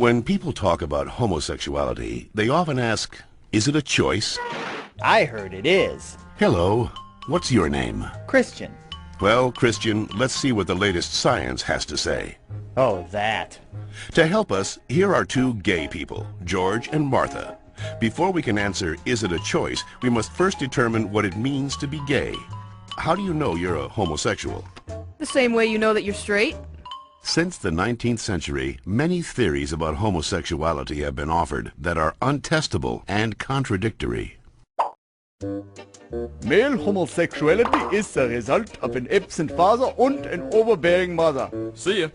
When people talk about homosexuality, they often ask, is it a choice? I heard it is. Hello, what's your name? Christian. Well, Christian, let's see what the latest science has to say. Oh, that. To help us, here are two gay people, George and Martha. Before we can answer, is it a choice, we must first determine what it means to be gay. How do you know you're a homosexual? The same way you know that you're straight. Since the 19th century, many theories about homosexuality have been offered that are untestable and contradictory. Male homosexuality is the result of an absent father and an overbearing mother. See ya.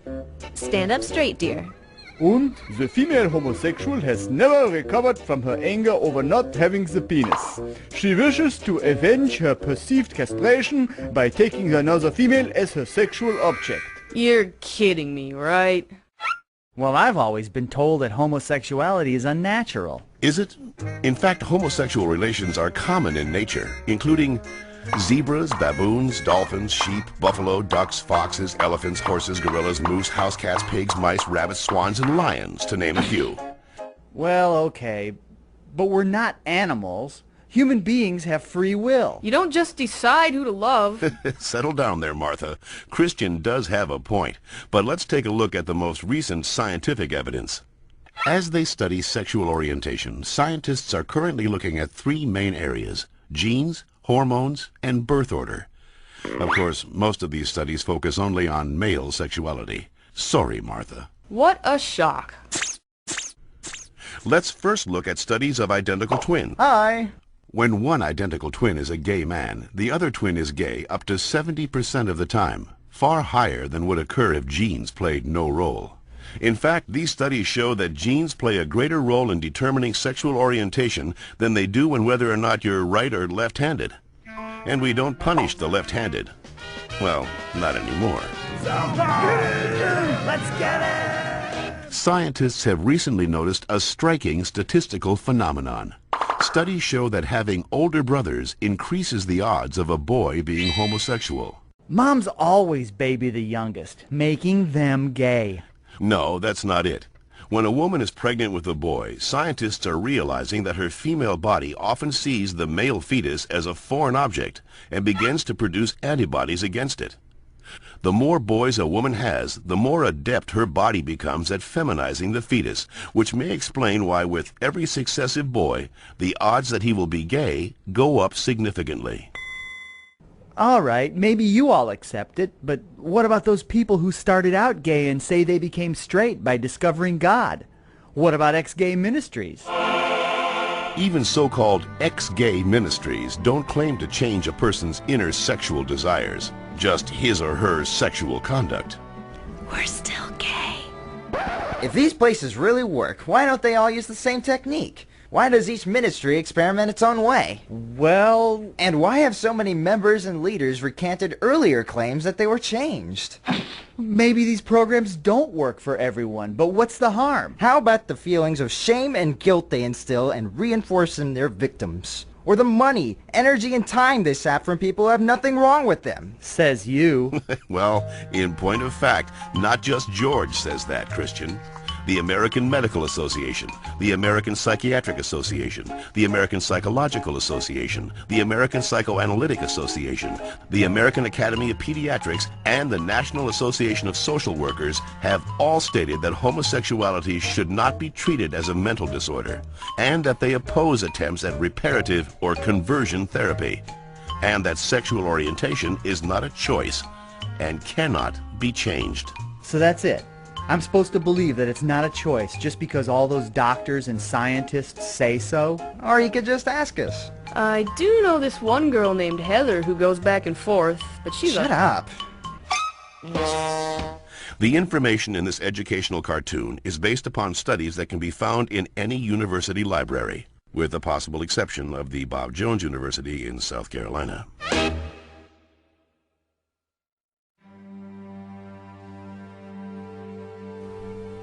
Stand up straight, dear. And the female homosexual has never recovered from her anger over not having the penis. She wishes to avenge her perceived castration by taking another female as her sexual object. You're kidding me, right? Well, I've always been told that homosexuality is unnatural. Is it? In fact, homosexual relations are common in nature, including zebras, baboons, dolphins, sheep, buffalo, ducks, foxes, elephants, horses, gorillas, moose, house cats, pigs, mice, rabbits, swans, and lions, to name a few. Well, okay, but we're not animals. Human beings have free will. You don't just decide who to love. Settle down there, Martha. Christian does have a point, but let's take a look at the most recent scientific evidence. As they study sexual orientation, scientists are currently looking at three main areas: genes, hormones, and birth order. Of course, most of these studies focus only on male sexuality. Sorry, Martha. What a shock. Let's first look at studies of identical twins. Hi. When one identical twin is a gay man, the other twin is gay up to 70% of the time, far higher than would occur if genes played no role. In fact, these studies show that genes play a greater role in determining sexual orientation than they do in whether or not you're right or left-handed. And we don't punish the left-handed. Well, not anymore. Let's get it! Scientists have recently noticed a striking statistical phenomenon. Studies show that having older brothers increases the odds of a boy being homosexual. Moms always baby the youngest, making them gay. No, that's not it. When a woman is pregnant with a boy, scientists are realizing that her female body often sees the male fetus as a foreign object and begins to produce antibodies against it. The more boys a woman has, the more adept her body becomes at feminizing the fetus, which may explain why with every successive boy, the odds that he will be gay go up significantly. All right, maybe you all accept it, but what about those people who started out gay and say they became straight by discovering God? What about ex-gay ministries? Even so-called ex-gay ministries don't claim to change a person's inner sexual desires, just his or her sexual conduct. We're still gay. If these places really work, why don't they all use the same technique? Why does each ministry experiment its own way? Well, And why have so many members and leaders recanted earlier claims that they were changed? maybe these programs don't work for everyone, but what's the harm? How about the feelings of shame and guilt they instill and reinforce in their victims? Or the money, energy, and time they sap from people who have nothing wrong with them? Says you. Well, in point of fact, not just George says that, Christian. The American Medical Association, the American Psychiatric Association, the American Psychological Association, the American Psychoanalytic Association, the American Academy of Pediatrics, and the National Association of Social Workers have all stated that homosexuality should not be treated as a mental disorder, and that they oppose attempts at reparative or conversion therapy, and that sexual orientation is not a choice and cannot be changed. So that's it. I'm supposed to believe that it's not a choice just because all those doctors and scientists say so? Or you could just ask us. I do know this one girl named Heather who goes back and forth, but she's Shut up. The information in this educational cartoon is based upon studies that can be found in any university library, with the possible exception of the Bob Jones University in South Carolina.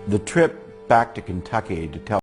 The trip back to Kentucky to tell